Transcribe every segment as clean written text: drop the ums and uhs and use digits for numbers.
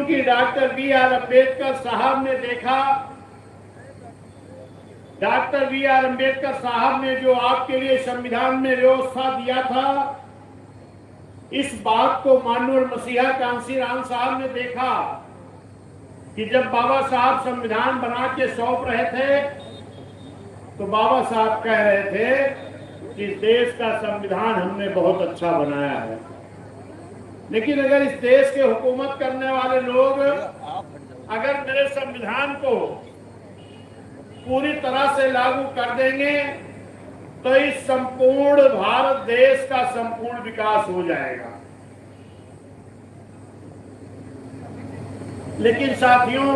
क्योंकि doctor B are Ambedkar साहब ने देखा, डॉक्टर बी आर अम्बेडकर साहब ने जो आपके लिए संविधान में व्यवस्था दिया था, इस बात को माननीय मसीहा कांशीराम साहब ने देखा कि जब बाबा साहब संविधान बना के सौंप रहे थे तो बाबा साहब कह रहे थे कि इस देश का संविधान हमने बहुत अच्छा बनाया है, लेकिन अगर इस देश के हुकूमत करने वाले लोग अगर मेरे संविधान को पूरी तरह से लागू कर देंगे तो इस संपूर्ण भारत देश का संपूर्ण विकास हो जाएगा। लेकिन साथियों,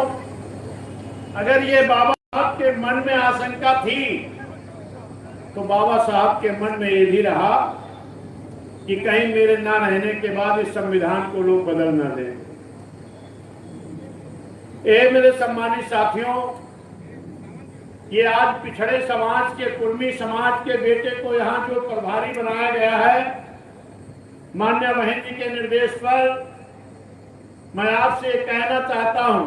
अगर ये बाबा साहब के मन में आशंका थी तो बाबा साहब के मन में ये भी रहा कि कहीं मेरे ना रहने के बाद इस संविधान को लोग बदल ना दें। मेरे सम्मानित साथियों, ये आज पिछड़े समाज के, कुर्मी समाज के बेटे को यहाँ जो प्रभारी बनाया गया है, माननीय बहन जी के निर्देश पर, मैं आपसे कहना चाहता हूं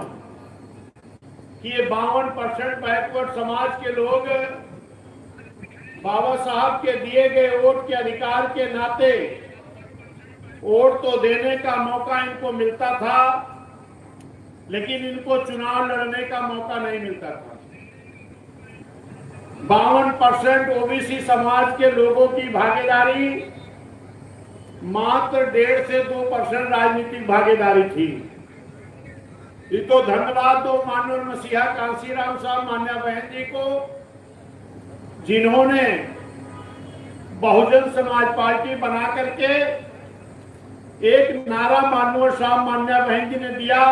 कि ये 52% बैकवर्ड समाज के लोग बाबा साहब के दिए गए वोट के अधिकार के नाते वोट तो देने का मौका इनको मिलता था, लेकिन इनको चुनाव लड़ने का मौका नहीं मिलता था। 52% ओबीसी समाज के लोगों की भागीदारी मात्र 1.5 से 2% राजनीतिक भागीदारी थी। ये तो धन्यवाद दो माननीय मसीहा कांशीराम साहब, मान्या बहन जी को, जिन्होंने बहुजन समाज पार्टी बना करके एक नारा माननीय साहब मान्या बहन जी ने दिया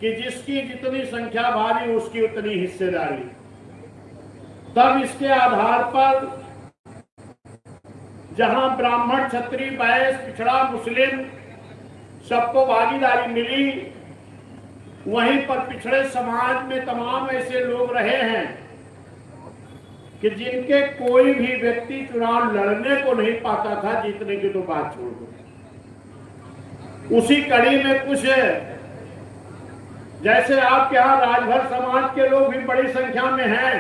कि जिसकी जितनी संख्या भारी उसकी उतनी हिस्सेदारी। तब इसके आधार पर जहां ब्राह्मण, क्षत्रिय, वैश्य, पिछड़ा, मुस्लिम सबको भागीदारी मिली, वहीं पर पिछड़े समाज में तमाम ऐसे लोग रहे हैं कि जिनके कोई भी व्यक्ति चुनाव लड़ने को नहीं पाता था, जीतने की तो बात छोड़ दो। उसी कड़ी में कुछ जैसे आपके यहाँ राजभर समाज के लोग भी बड़ी संख्या में हैं,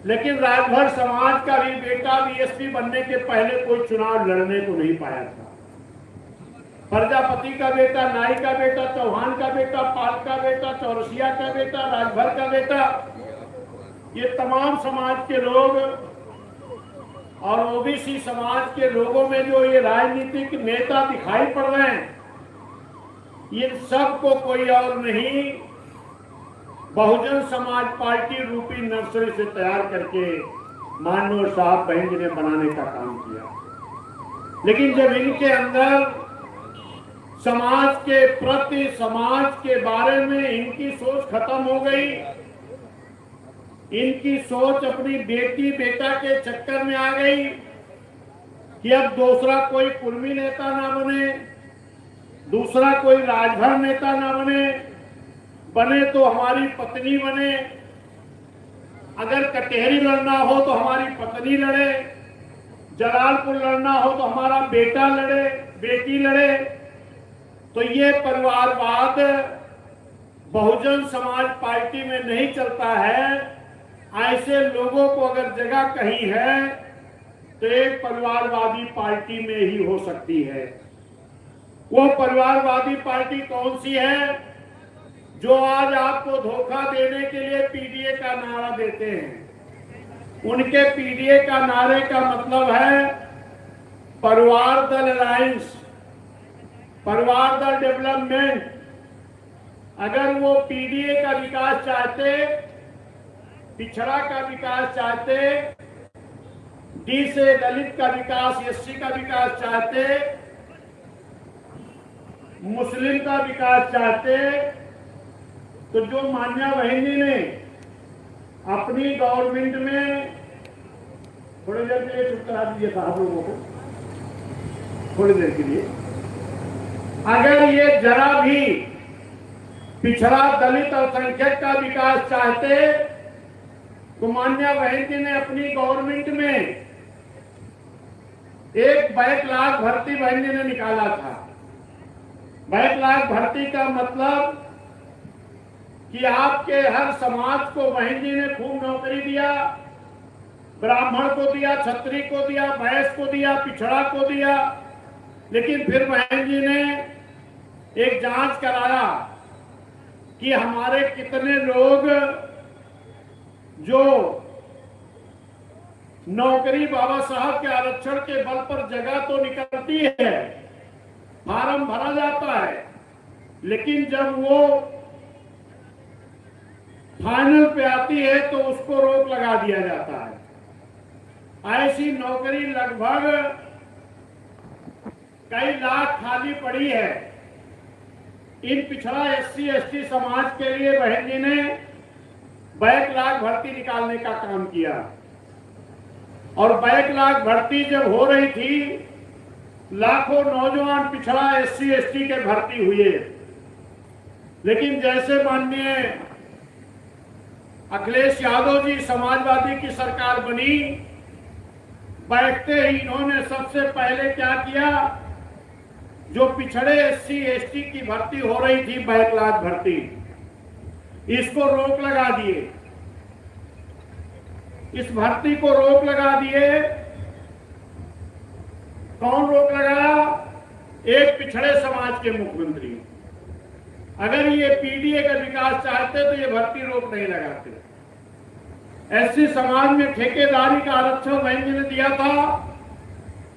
लेकिन राजभर समाज का भी बेटा बीएसपी बनने के पहले कोई चुनाव लड़ने को नहीं पाया था। प्रजापति का बेटा, नाई का बेटा, चौहान का बेटा, पाल का बेटा, चौरसिया का बेटा, राजभर का बेटा, ये तमाम समाज के लोग और ओबीसी समाज के लोगों में जो ये राजनीतिक नेता दिखाई पड़ रहे हैं, ये सबको कोई और नहीं, बहुजन समाज पार्टी रूपी नर्सरी से तैयार करके माननीय साहब बहन जी ने बनाने का काम किया। लेकिन जब इनके अंदर समाज के प्रति, समाज के बारे में इनकी सोच खत्म हो गई, इनकी सोच अपनी बेटी बेटा के चक्कर में आ गई कि अब दूसरा कोई कुर्मी नेता ना बने, दूसरा कोई राजभर नेता ना बने तो हमारी पत्नी बने, अगर कटहरी लड़ना हो तो हमारी पत्नी लड़े, जलालपुर लड़ना हो तो हमारा बेटा लड़े, बेटी लड़े। तो ये परिवारवाद बहुजन समाज पार्टी में नहीं चलता है। ऐसे लोगों को अगर जगह कहीं है तो एक परिवारवादी पार्टी में ही हो सकती है। वो परिवारवादी पार्टी कौन सी है? जो आज आपको धोखा देने के लिए पीडीए का नारा देते हैं। उनके पीडीए का नारे का मतलब है परिवार दल अलायंस, परिवार दल डेवलपमेंट। अगर वो पीडीए का विकास चाहते, पिछड़ा का विकास चाहते, डी से दलित का विकास, एससी का विकास चाहते, मुस्लिम का विकास चाहते, तो जो मान्या बहन जी ने अपनी गवर्नमेंट में, थोड़ी देर के लिए चुप करा दीजिए साहब लोगों को, थोड़ी देर के लिए, अगर ये जरा भी पिछड़ा, दलित, अल्पसंख्यक का विकास चाहते तो मान्या बहन जी ने अपनी गवर्नमेंट में 1 लाख भर्ती बहन जी ने निकाला था। बैकलॉग भर्ती का मतलब कि आपके हर समाज को बहन जी ने खूब नौकरी दिया, ब्राह्मण को दिया, क्षत्रिय को दिया, वैश्य को दिया, पिछड़ा को दिया, लेकिन फिर बहन जी ने एक जांच कराया कि हमारे कितने लोग जो नौकरी बाबा साहब के आरक्षण के बल पर जगह तो निकलती है, फार्म भरा जाता है, लेकिन जब वो फाइनल पे आती है तो उसको रोक लगा दिया जाता है। ऐसी नौकरी लगभग कई लाख खाली पड़ी है। इन पिछड़ा एससी एसटी समाज के लिए बहन जी ने बैकलॉग भर्ती निकालने का काम किया, और बैकलॉग भर्ती जब हो रही थी, लाखों नौजवान पिछड़ा एससी एसटी के भर्ती हुए, लेकिन जैसे माननीय अखिलेश यादव जी समाजवादी की सरकार बनी, बैठते ही इन्होंने सबसे पहले क्या किया, जो पिछड़े एससी एसटी की भर्ती हो रही थी बैकलॉग भर्ती, इसको रोक लगा दिए। इस भर्ती को रोक लगा दिए। कौन रोक लगाया? एक पिछड़े समाज के मुख्यमंत्री। अगर ये पीडीए का विकास चाहते तो ये भर्ती रोक नहीं लगाते। एससी समाज में ठेकेदारी का आरक्षण बहन जी ने दिया था,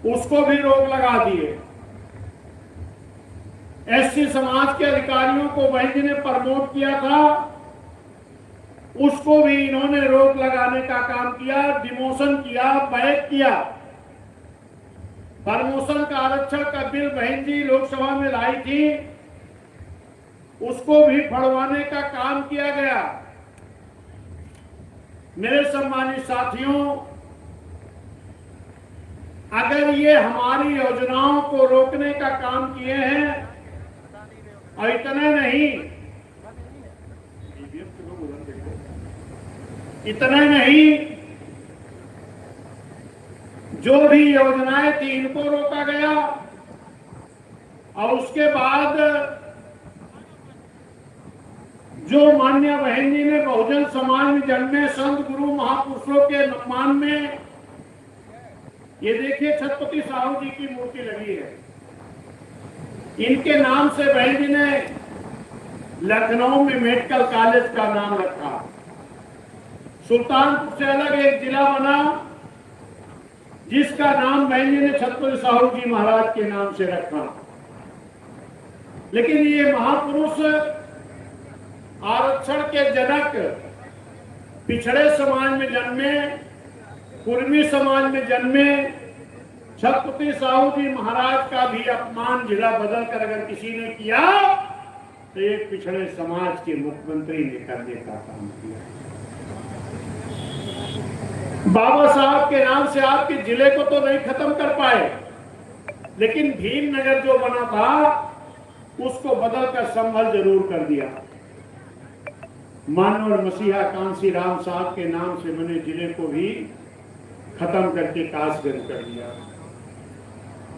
उसको भी रोक लगा दिए। एससी समाज के अधिकारियों को बहन जी ने प्रमोट किया था, उसको भी इन्होंने रोक लगाने का काम किया, डिमोशन किया, बैक किया। प्रमोशन का आरक्षण का बिल बहन जी लोकसभा में लाई थी, उसको भी फड़वाने का काम किया गया। मेरे सम्मानित साथियों, अगर ये हमारी योजनाओं को रोकने का काम किए हैं, और इतना नहीं, जो भी योजनाएं थी इनको रोका गया, और उसके बाद जो मान्य बहन जी ने बहुजन समाज में जन्मे संत गुरु महापुरुषों के सम्मान में, ये देखिए छत्रपति साहू जी की मूर्ति लगी है, इनके नाम से बहन जी ने लखनऊ में मेडिकल कॉलेज का नाम रखा। सुल्तानपुर से अलग एक जिला बना, जिसका नाम बहन जी ने छत्रपति साहू जी महाराज के नाम से रखा। लेकिन ये महापुरुष आरक्षण के जनक पिछड़े समाज में जन्मे, कुर्मी समाज में जन्मे, छत्रपति साहू जी महाराज का भी अपमान जिला बदल कर अगर किसी ने किया तो एक पिछड़े समाज के मुख्यमंत्री ने करने का काम किया। बाबा साहब के नाम से आपके जिले को तो नहीं खत्म कर पाए, लेकिन भीमनगर जो बना था उसको बदलकर संभल जरूर कर दिया। मानवर मसीहा कांसी राम साहब के नाम से बने जिले को भी खत्म करके कासगंज कर दिया।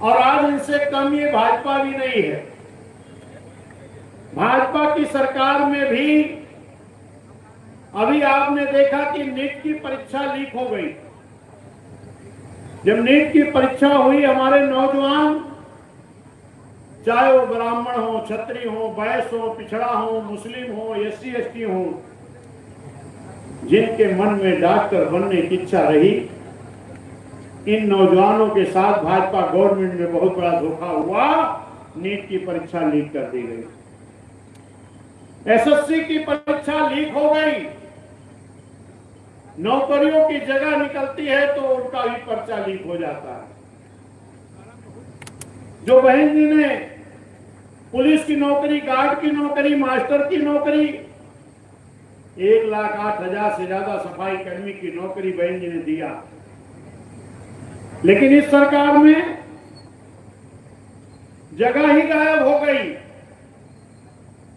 और आज इनसे कम ये भाजपा भी नहीं है। भाजपा की सरकार में भी अभी आपने देखा कि नीट की परीक्षा लीक हो गई। जब नीट की परीक्षा हुई, हमारे नौजवान, चाहे वो ब्राह्मण हो, क्षत्रिय हो, वैश्य हो, पिछड़ा हो, मुस्लिम हो, एससी एसटी हो, जिनके मन में डॉक्टर बनने की इच्छा रही, इन नौजवानों के साथ भाजपा गवर्नमेंट में बहुत बड़ा धोखा हुआ। नीट की परीक्षा लीक कर दी गई, एसएससी की परीक्षा लीक हो गई। नौकरियों की जगह निकलती है तो उनका भी पर्चा लीक हो जाता है। जो बहन जी ने पुलिस की नौकरी, गार्ड की नौकरी, मास्टर की नौकरी, 1,08,000 से ज्यादा सफाई कर्मी की नौकरी बहन जी ने दिया, लेकिन इस सरकार में जगह ही गायब हो गई।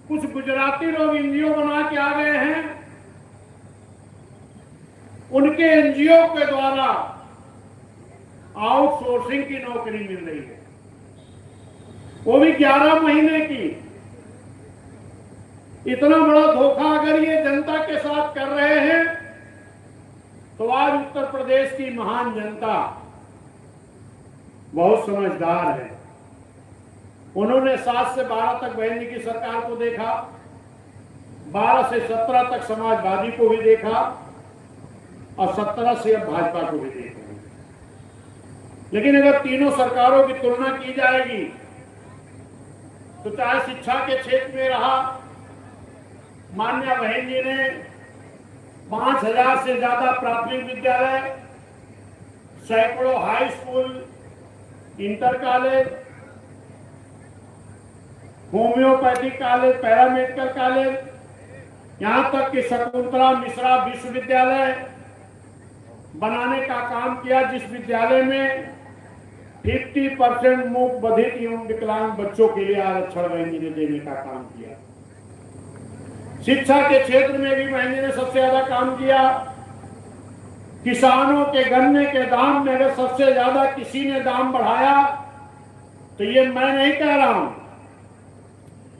कुछ गुजराती लोग एनजीओ बना के आ गए हैं, उनके एनजीओ के द्वारा आउटसोर्सिंग की नौकरी मिल रही है। वो भी 11 महीने की। इतना बड़ा धोखा अगर ये जनता के साथ कर रहे हैं तो आज उत्तर प्रदेश की महान जनता बहुत समझदार है। उन्होंने 7 से 12 तक बहन जी की सरकार को देखा, 12 से 17 तक समाजवादी को भी देखा और 17 से अब भाजपा को भी देखा। लेकिन अगर तीनों सरकारों की तुलना की जाएगी तो चाहे शिक्षा के क्षेत्र में रहा, माननीय बहन जी ने 5000 से ज्यादा प्राथमिक विद्यालय, सैकड़ों high school, inter college, homeopathic college, paramedical college, यहां तक कि शकुंतला मिश्रा विश्वविद्यालय बनाने का काम किया, जिस विद्यालय में 50% मूक बधिर एवं विकलांग बच्चों के लिए आरक्षण बहन जी ने देने का काम किया। शिक्षा के क्षेत्र में भी बहन जी ने सबसे ज्यादा काम किया। किसानों के गन्ने के दाम में अगर सबसे ज्यादा किसी ने दाम बढ़ाया तो ये मैं नहीं कह रहा हूं,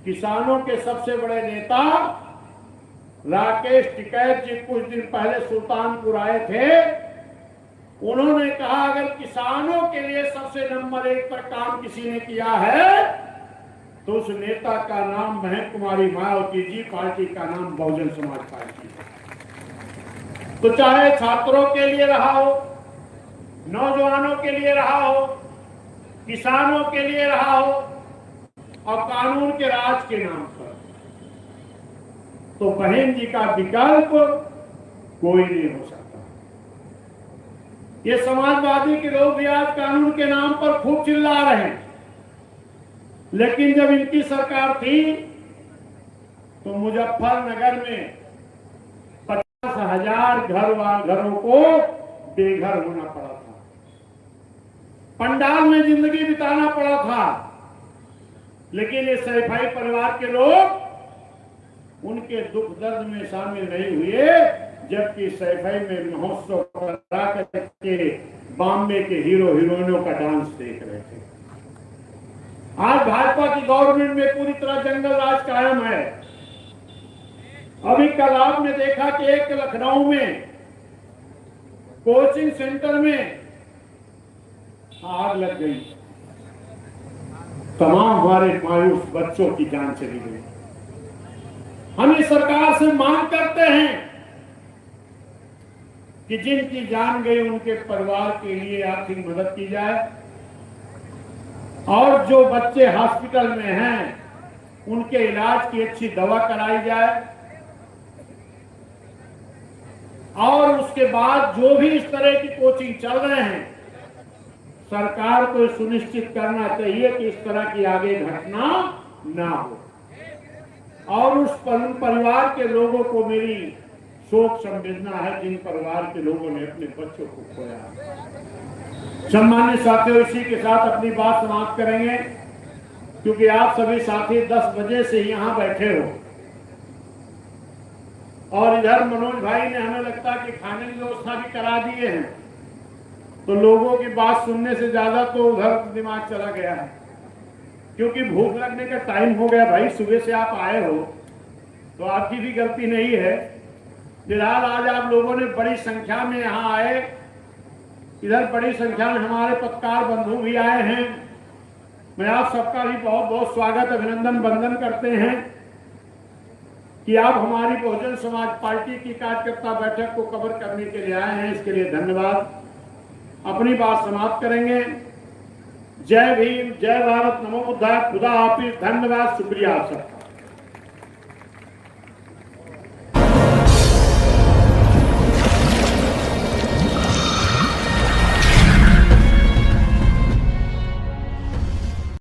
किसानों के सबसे बड़े नेता राकेश टिकैत जी कुछ दिन पहले सुल्तानपुर आए थे। उन्होंने कहा अगर किसानों के लिए सबसे नंबर 1 पर काम किसी ने किया है तो उस नेता का नाम बहन कुमारी मायावती जी, पार्टी का नाम बहुजन समाज पार्टी है। तो चाहे छात्रों के लिए रहा हो, नौजवानों के लिए रहा हो, किसानों के लिए रहा हो और कानून के राज के नाम पर, तो बहन जी का विकल्प कोई नहीं हो सकता। ये समाजवादी के लोग भी आज कानून के नाम पर खूब चिल्ला रहे हैं, लेकिन जब इनकी सरकार थी तो मुजफ्फरनगर में 50,000 घरों को बेघर होना पड़ा था, पंडाल में जिंदगी बिताना पड़ा था। लेकिन ये सैफई परिवार के लोग उनके दुख दर्द में शामिल नहीं हुए, जबकि सैफई में महोत्सव करा करके बॉम्बे के हीरो हीरोइनों का डांस देख रहे थे। आज भाजपा की गवर्नमेंट में पूरी तरह जंगल राज कायम है। अभी कल आपने देखा कि एक लखनऊ में कोचिंग सेंटर में आग लग गई, तमाम हमारे मायूस बच्चों की जान चली गई। हम इस सरकार से मांग करते हैं कि जिनकी जान गई उनके परिवार के लिए आर्थिक मदद की जाए और जो बच्चे हॉस्पिटल में हैं उनके इलाज की अच्छी दवा कराई जाए और उसके बाद जो भी इस तरह की कोचिंग चल रहे हैं, सरकार को सुनिश्चित करना चाहिए कि इस तरह की आगे घटना ना हो। और उस परिवार के लोगों को मेरी शोक संवेदना है जिन परिवार के लोगों ने अपने बच्चों को खोया। सम्मान्य साथियों, इसी के साथ अपनी बात समाप्त करेंगे, क्योंकि आप सभी साथी 10 बजे से यहाँ बैठे हो और इधर मनोज भाई ने हमें लगता है कि खाने की व्यवस्था भी करा दिए हैं, तो लोगों की बात सुनने से ज्यादा तो उधर दिमाग चला गया है, क्योंकि भूख लगने का टाइम हो गया। भाई सुबह से आप आए हो तो आपकी भी गलती नहीं है। फिलहाल आज आप लोगों ने बड़ी संख्या में यहाँ आए, इधर बड़ी संख्या में हमारे पत्रकार बंधु भी आए हैं। मैं आप सबका भी बहुत बहुत स्वागत, अभिनंदन, वंदन करते हैं कि आप हमारी बहुजन समाज पार्टी की कार्यकर्ता बैठक को कवर करने के लिए आए हैं। इसके लिए धन्यवाद। अपनी बात समाप्त करेंगे। जय भीम, जय भारत, नमो बुद्धाय, खुदा हाफिज, धन्यवाद, शुक्रिया आप सबका।